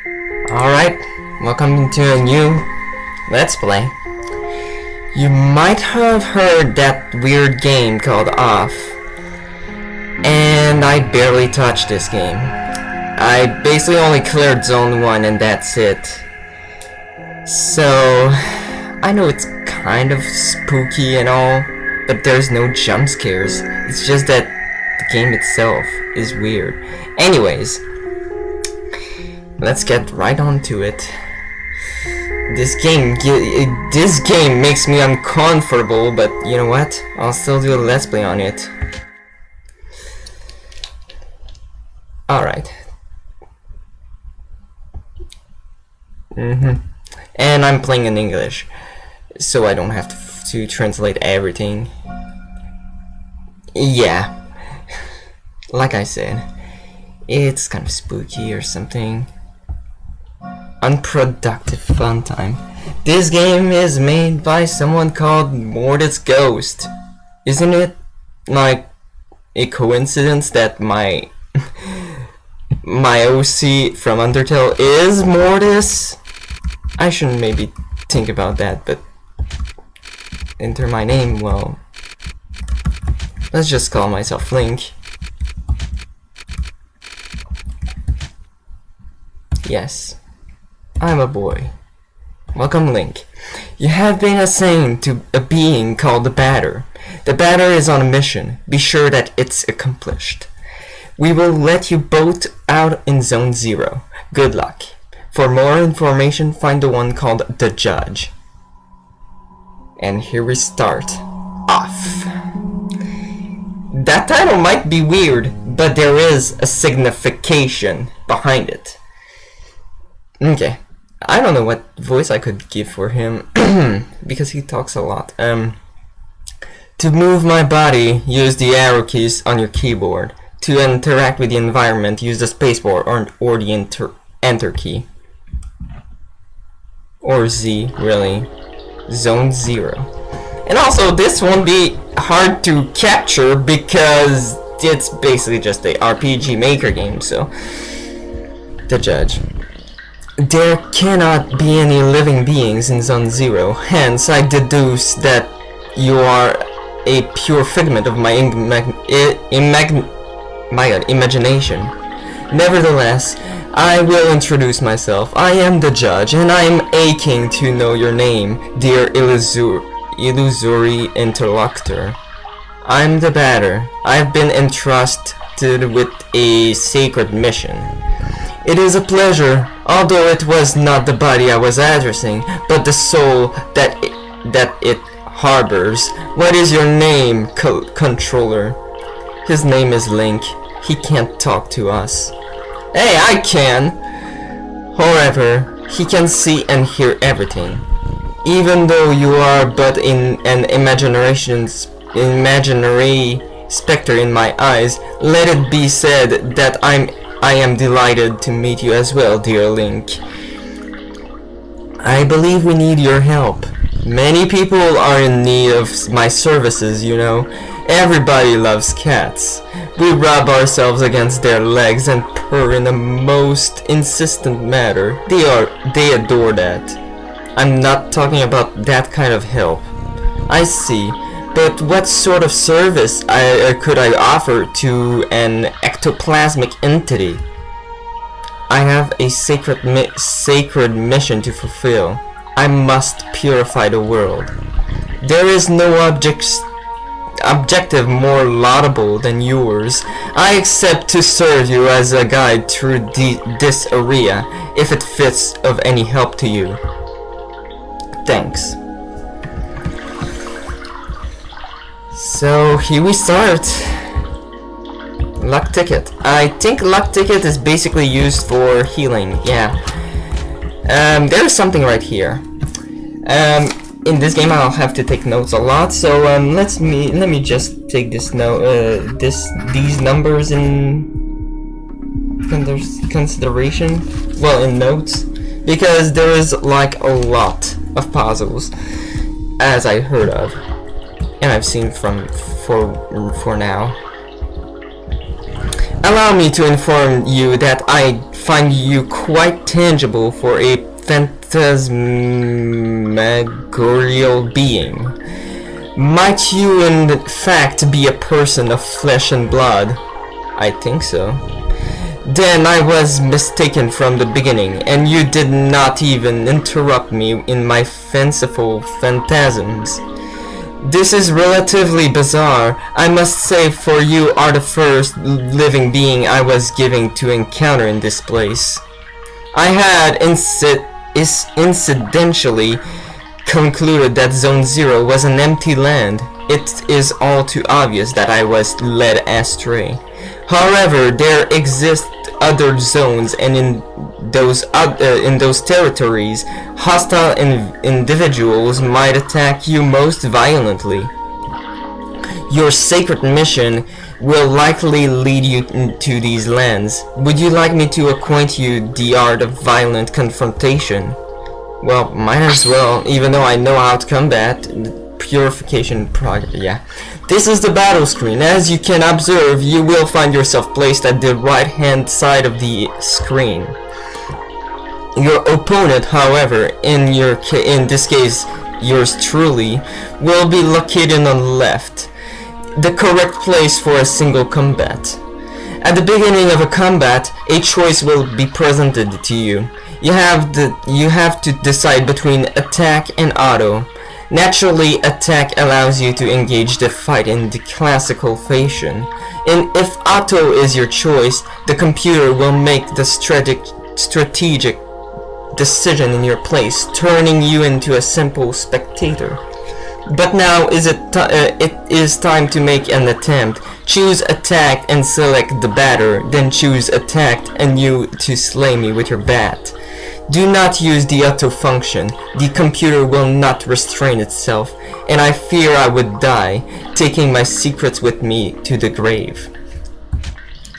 Alright, welcome to a new Let's Play. You might have heard that weird game called Off, and I barely touched this game. I basically only cleared Zone 1 and that's it. So, I know it's kind of spooky and all, but there's no jump scares. It's just that the game itself is weird. Anyways, let's get right on to it. This game makes me uncomfortable, but you know what? I'll still do a let's play on it. Alright. And I'm playing in English, so I don't have to translate everything. Yeah. Like I said, it's kind of spooky or something. Unproductive fun time. This game is made by someone called Mortis Ghost. Isn't it like a coincidence that my OC from Undertale is Mortis? I shouldn't maybe think about that, but enter my name, well, let's just call myself Link. Yes, I'm a boy. Welcome, Link. You have been assigned to a being called the Batter. The Batter is on a mission. Be sure that it's accomplished. We will let you both out in Zone 0. Good luck. For more information, find the one called The Judge. And here we start. Off. That title might be weird, but there is a signification behind it. Okay, I don't know what voice I could give for him, because he talks a lot. To move my body, use the arrow keys on your keyboard. To interact with the environment, use the spacebar or the enter key. Or Z, really. Zone 0. And also, this won't be hard to capture because it's basically just a RPG Maker game, so... The Judge. There cannot be any living beings in Zone 0, hence I deduce that you are a pure figment of my imagination. Nevertheless, I will introduce myself. I am the Judge, and I am aching to know your name, dear illusory interlocutor. I'm the Batter. I've been entrusted with a sacred mission. It is a pleasure, although it was not the body I was addressing, but the soul that it harbors. What is your name, controller? His name is Link. He can't talk to us. Hey, I can! However, he can see and hear everything. Even though you are but in an imaginary specter in my eyes, let it be said that I am delighted to meet you as well, dear Link. I believe we need your help. Many people are in need of my services, you know. Everybody loves cats. We rub ourselves against their legs and purr in the most insistent manner. They adore that. I'm not talking about that kind of help. I see. But what sort of service could I offer to an ectoplasmic entity? I have a sacred mission to fulfill. I must purify the world. There is no objective more laudable than yours. I accept to serve you as a guide through this area, if it fits of any help to you. Thanks. So here we start. Luck ticket. I think luck ticket is basically used for healing. Yeah. There's something right here. In this game I'll have to take notes a lot. So let me just take this these numbers in consideration. Well, in notes, because there is like a lot of puzzles, as I heard of. And I've seen for now. Allow me to inform you that I find you quite tangible for a phantasmagorial being. Might you in fact be a person of flesh and blood? I think so. Then I was mistaken from the beginning, and you did not even interrupt me in my fanciful phantasms. This is relatively bizarre, I must say, for you are the first living being I was given to encounter in this place. I had incidentally concluded that Zone 0 was an empty land. It is all too obvious that I was led astray. However, there exist other zones, and in those territories, hostile individuals might attack you most violently. Your sacred mission will likely lead you to these lands. Would you like me to acquaint you the art of violent confrontation? Well, might as well, even though I know how to combat. Purification project, yeah. This is the battle screen. As you can observe, you will find yourself placed at the right hand side of the screen. Your opponent, however, in this case, yours truly, will be located on the left, the correct place for a single combat. At the beginning of a combat, a choice will be presented to you. You have to decide between attack and auto. Naturally, attack allows you to engage the fight in the classical fashion, and if auto is your choice, the computer will make the strategic decision in your place, turning you into a simple spectator. But now it is time to make an attempt. Choose attack and select the batter, then choose attack and you to slay me with your bat. Do not use the auto function. The computer will not restrain itself, and I fear I would die, taking my secrets with me to the grave.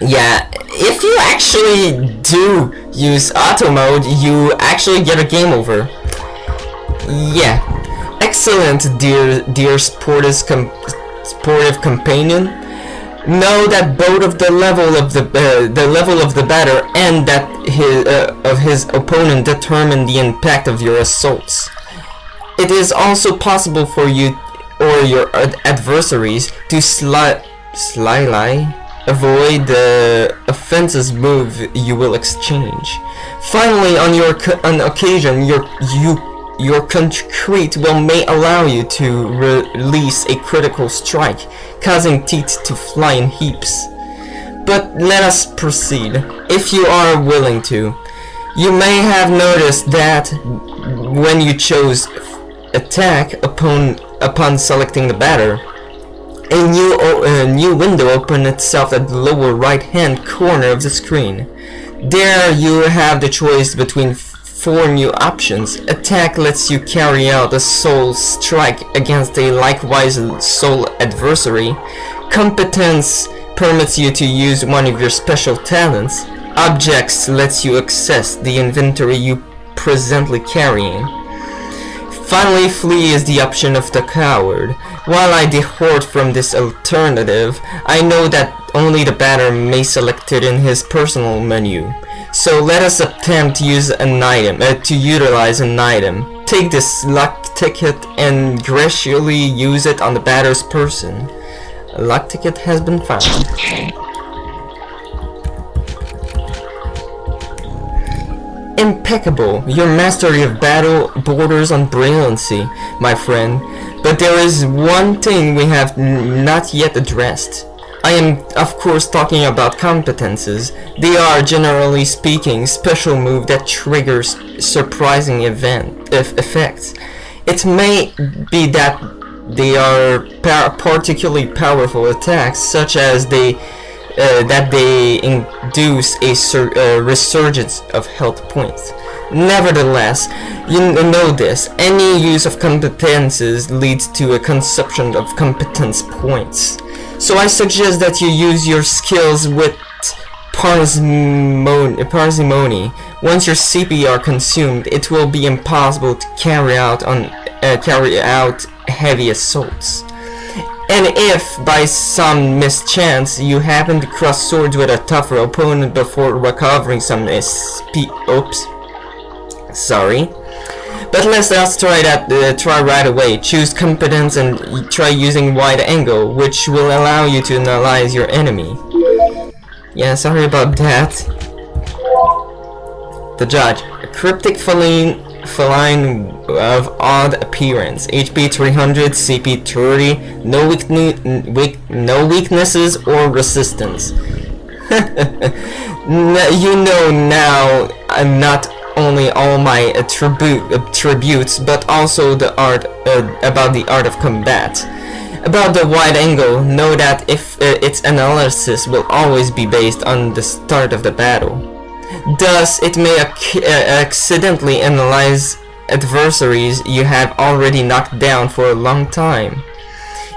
Yeah, if you actually do use auto mode, you actually get a game over. Yeah, excellent, dear sportive companion. Know that both of the level of the batter and that of his opponent determine the impact of your assaults. It is also possible for you or your adversaries to slyly avoid the offensive move you will exchange. Finally, on occasion, your concrete may allow you to release a critical strike, causing teeth to fly in heaps. But let us proceed, if you are willing to. You may have noticed that when you chose attack upon selecting the batter, a new window opened itself at the lower right hand corner of the screen. There you have the choice between 4 new options. Attack lets you carry out a soul strike against a likewise soul adversary. Competence permits you to use one of your special talents. Objects lets you access the inventory you presently carrying. Finally, flee is the option of the coward. While I depart from this alternative, I know that only the batter may select it in his personal menu. So let us attempt to use to utilize an item. Take this luck ticket and graciously use it on the batter's person. A luck ticket has been found. Impeccable. Your mastery of battle borders on brilliancy, my friend. But there is one thing we have not yet addressed. I am, of course, talking about competences. They are, generally speaking, special moves that triggers surprising effects. It may be that they are particularly powerful attacks, such as that they induce a resurgence of health points. Nevertheless, you know this, any use of competences leads to a consumption of competence points. So I suggest that you use your skills with parsimony. Once your CP are consumed, it will be impossible to carry out heavy assaults. And if, by some mischance, you happen to cross swords with a tougher opponent before recovering some oops. Sorry. But let's try right away. Choose competence and try using wide angle, which will allow you to analyze your enemy. Yeah, sorry about that. The judge. A cryptic feline of odd appearance. HP 300, CP 30, no weaknesses or resistance. You know now not only all my attributes, but also the art about the art of combat. About the wide angle, know that if its analysis will always be based on the start of the battle. Thus, it may accidentally analyze adversaries you have already knocked down for a long time.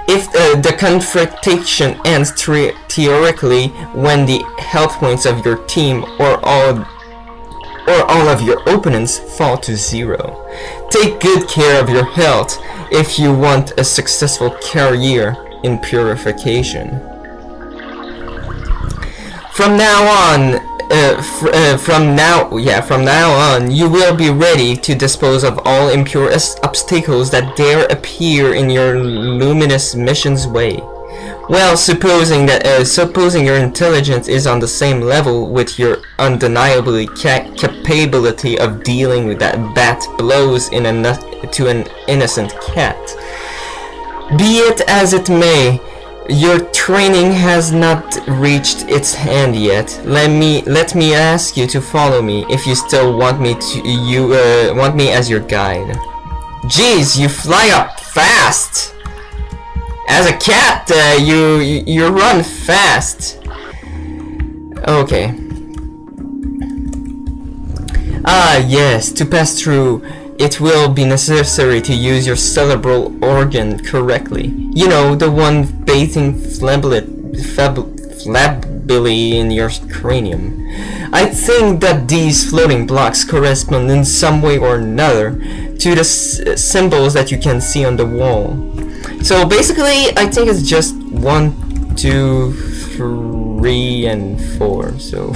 If the confrontation ends theoretically when the health points of your team or all of your opponents fall to 0. Take good care of your health if you want a successful career in purification. From now on, you will be ready to dispose of all impure obstacles that dare appear in your luminous mission's way. Well, supposing your intelligence is on the same level with your undeniably capability of dealing with that bat blows to an innocent cat. Be it as it may, your training has not reached its end yet. Let me ask you to follow me if you still want me as your guide. Jeez, you fly up fast! As a cat, you run fast. Okay. Ah, yes, to pass through, it will be necessary to use your cerebral organ correctly. You know, the one bathing flabily in your cranium. I think that these floating blocks correspond in some way or another to the symbols that you can see on the wall. So basically, I think it's just 1, 2, 3, and 4. So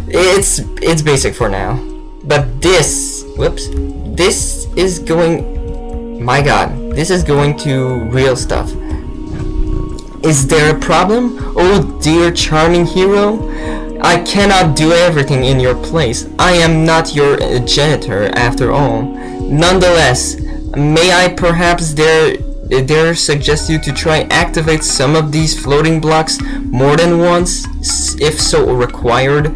it's basic for now. But this is going. My God, this is going to real stuff. Is there a problem? Oh dear charming hero, I cannot do everything in your place. I am not your janitor after all. Nonetheless, may I perhaps dare suggest you to try activate some of these floating blocks more than once, if so required.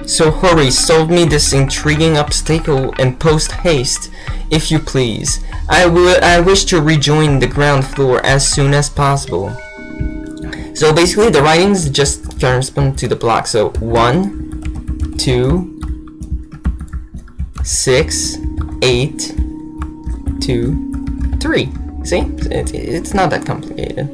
So hurry, solve me this intriguing obstacle and post haste, if you please. I wish to rejoin the ground floor as soon as possible. So basically the writings just correspond to the block. So 1, 2, 6, 8, 2, 3. See? It's not that complicated.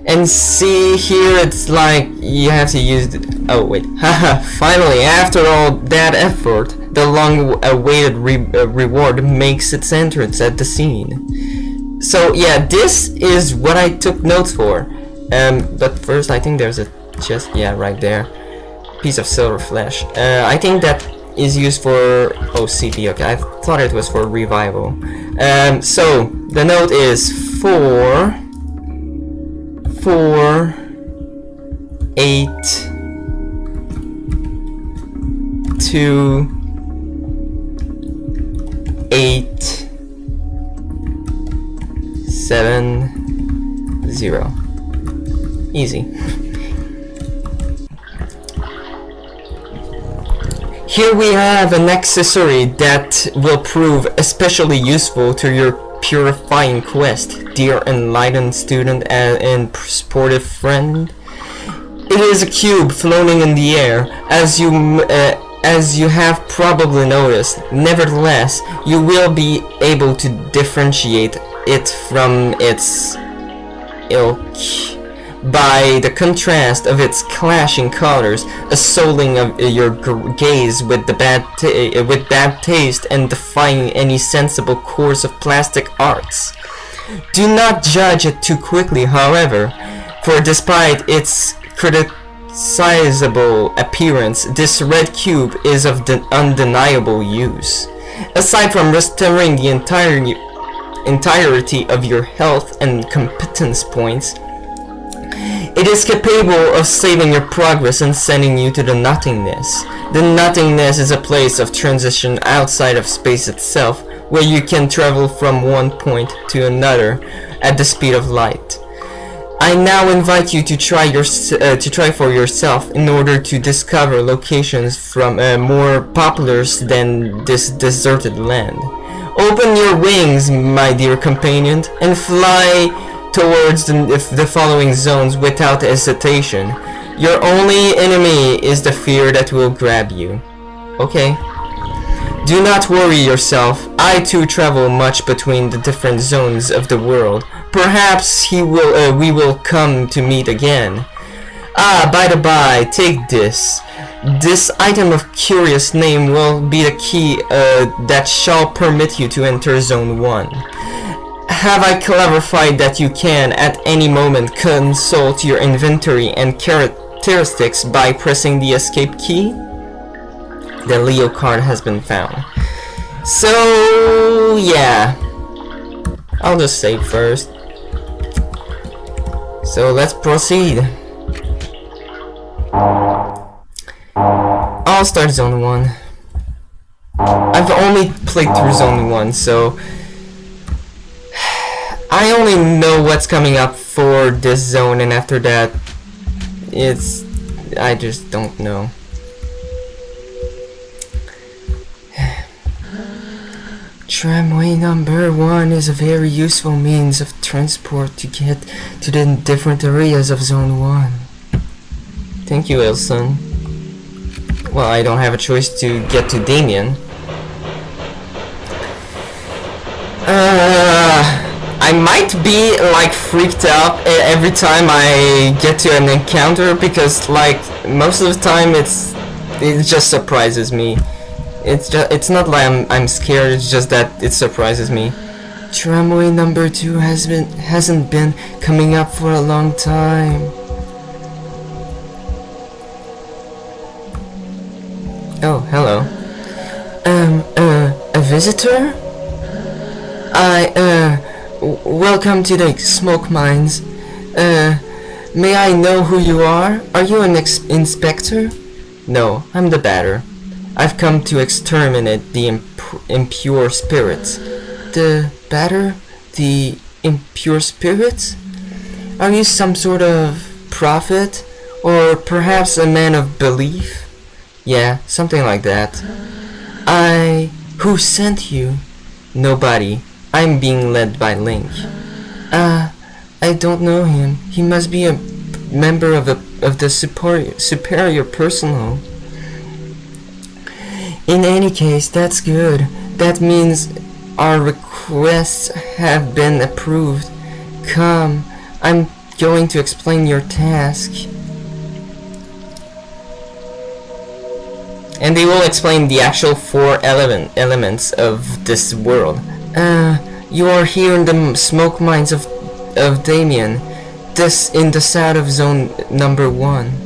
And see here, it's like you have to use oh wait, haha, finally, after all that effort, the long-awaited reward makes its entrance at the scene. So yeah, this is what I took notes for. But first I think there's a chest, yeah, right there. Piece of silver flesh. I think that is used for CP, okay, I thought it was for revival. So the note is 4, 8, 2, 8, 7, 0. Easy. Here we have an accessory that will prove especially useful to your purifying quest, dear enlightened student and sportive friend. It is a cube floating in the air, as you have probably noticed. Nevertheless, you will be able to differentiate it from its ilk by the contrast of its clashing colors, assailing of your gaze with bad taste and defying any sensible course of plastic arts. Do not judge it too quickly, however, for despite its criticizable appearance, this red cube is of undeniable use. Aside from restoring the entirety of your health and competence points, it is capable of saving your progress and sending you to the nothingness. The nothingness is a place of transition outside of space itself, where you can travel from one point to another at the speed of light. I now invite you to try for yourself in order to discover locations from more populous than this deserted land. Open your wings, my dear companion, and fly towards the following zones without hesitation. Your only enemy is the fear that will grab you. Okay. Do not worry yourself. I too travel much between the different zones of the world. Perhaps we will come to meet again. Ah, by the by, take this. This item of curious name will be the key that shall permit you to enter Zone 1. Have I clarified that you can at any moment consult your inventory and characteristics by pressing the escape key? The Leo card has been found. So yeah, I'll just save first. So let's proceed. I'll start Zone 1. I've only played through Zone 1, so I only know what's coming up for this zone, and after that, I just don't know. Tramway number 1 is a very useful means of transport to get to the different areas of Zone 1. Thank you, Ilson. Well, I don't have a choice to get to Damien. I might be like freaked out every time I get to an encounter, because like most of the time it just surprises me. It's not like I'm scared, it's just that it surprises me. Tramway number 2 hasn't been coming up for a long time. Oh, hello. A visitor? Welcome to the smoke mines. May I know who you are? Are you an inspector? No, I'm the batter. I've come to exterminate the impure spirits. The batter? The impure spirits? Are you some sort of prophet? Or perhaps a man of belief? Yeah, something like that. Who sent you? Nobody. I'm being led by Link. I don't know him. He must be a member of the superior personnel. In any case, that's good. That means our requests have been approved. Come, I'm going to explain your task. And they will explain the actual 4 elements of this world. You are here in the smoke mines of Damien. This in the south of Zone number 1.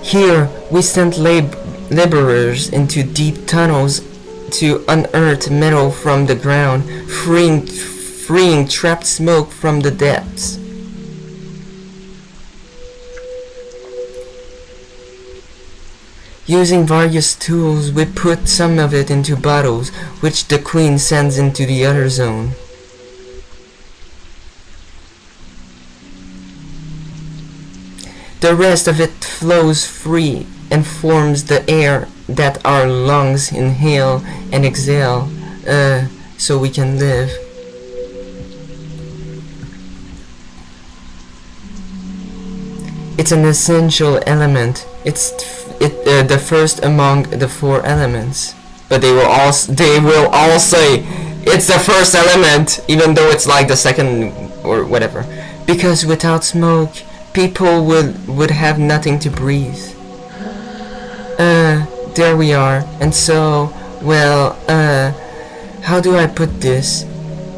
Here, we sent laborers into deep tunnels to unearth metal from the ground, freeing trapped smoke from the depths. Using various tools, we put some of it into bottles, which the Queen sends into the other zone. The rest of it flows free and forms the air that our lungs inhale and exhale, so we can live. It's an essential element. It's the first among the 4 elements. But they will all say it's the first element, even though it's like the second or whatever. Because without smoke, people would have nothing to breathe. There we are. And so Well, how do I put this?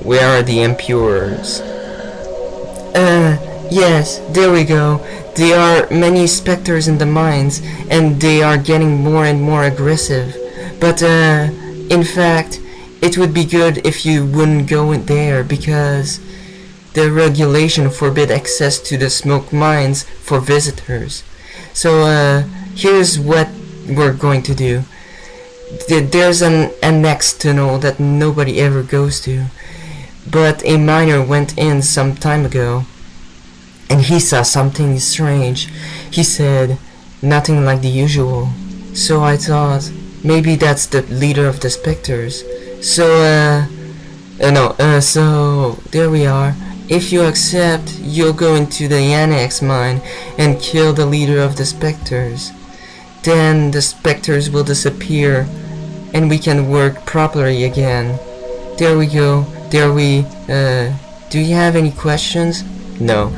Where are the impurers? Yes, there we go. There are many specters in the mines, and they are getting more and more aggressive. But, in fact, it would be good if you wouldn't go in there, because the regulation forbid access to the smoke mines for visitors. So, here's what we're going to do. There's an annex tunnel that nobody ever goes to, but a miner went in some time ago, and he saw something strange. He said, nothing like the usual. So I thought, maybe that's the leader of the specters. So, so there we are. If you accept, you'll go into the annex mine and kill the leader of the specters. Then the specters will disappear, and we can work properly again. There we go. Do you have any questions? No.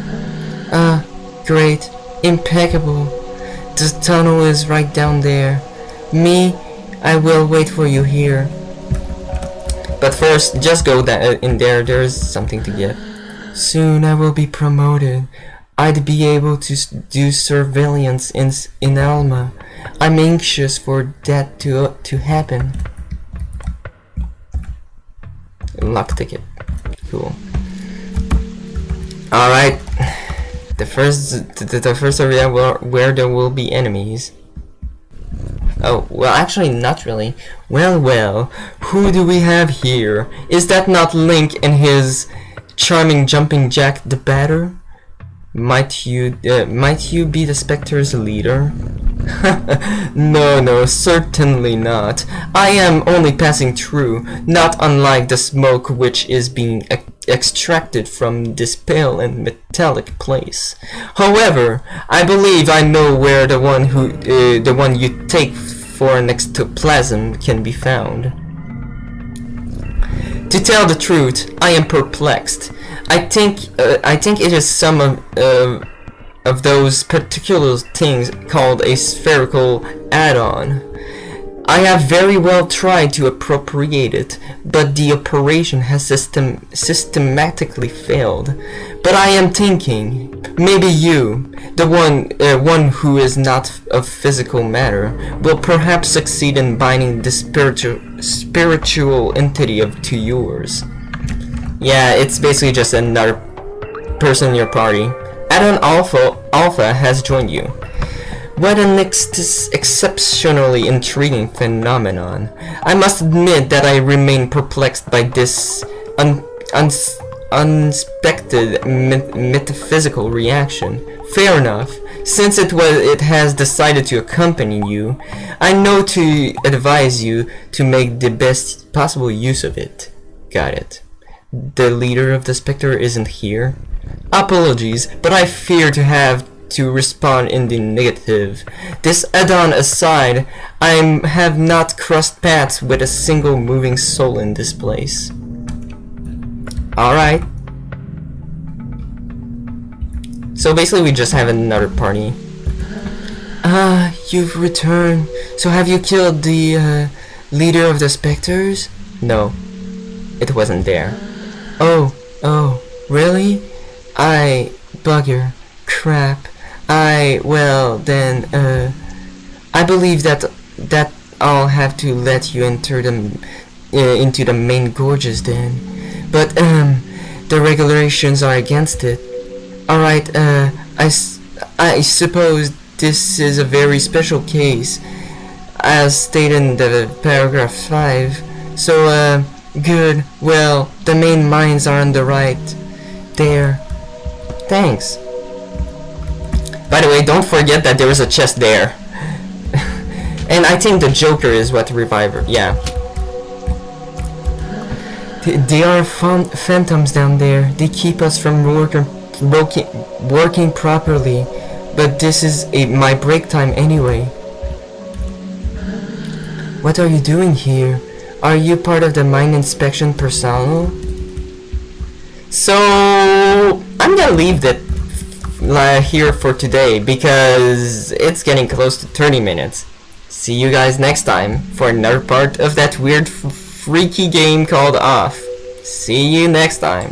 Great. Impeccable. The tunnel is right down there. I will wait for you here. But first, just go in there. There's something to get. Soon I will be promoted. I'd be able to do surveillance in Alma. I'm anxious for that to happen. Lock ticket. Cool. Alright. The first area where there will be enemies. Oh, well, actually, not really. Well, who do we have here? Is that not Link and his charming jumping jack the Batter? Might you be the Spectre's leader? No, certainly not. I am only passing through, not unlike the smoke which is being extracted from this pale and metallic place. However, I believe I know where the one you take for an ectoplasm can be found. To tell the truth, I am perplexed. I think it is some of those particular things called a spherical add-on. I have very well tried to appropriate it, but the operation has systematically failed. But I am thinking, maybe you, the one who is not of physical matter, will perhaps succeed in binding the spiritual entity to yours. Yeah, it's basically just another person in your party. Add-on Alpha has joined you. What an exceptionally intriguing phenomenon. I must admit that I remain perplexed by this unexpected metaphysical reaction. Fair enough. Since it has decided to accompany you, I know to advise you to make the best possible use of it. Got it. The leader of the Spectre isn't here? Apologies, but I fear to have to respond in the negative. This add-on aside, I have not crossed paths with a single moving soul in this place. Alright. So basically we just have another party. You've returned. So have you killed the leader of the Spectres? No, it wasn't there. Oh, really? Bugger. Crap. Well then, I believe that I'll have to let you enter into the main gorges then. But, the regulations are against it. Alright, I suppose this is a very special case, as stated in the paragraph 5. So, good. Well, the main mines are on the right. There. Thanks. By the way, don't forget that there is a chest there. And I think the Joker is what Reviver, yeah. They are phantoms down there. They keep us from working properly. But this is my break time anyway. What are you doing here? Are you part of the mine inspection personnel? So, I'm gonna leave that here for today because it's getting close to 30 minutes. see you guys next time for another part of that weird freaky game called Off. See you next time.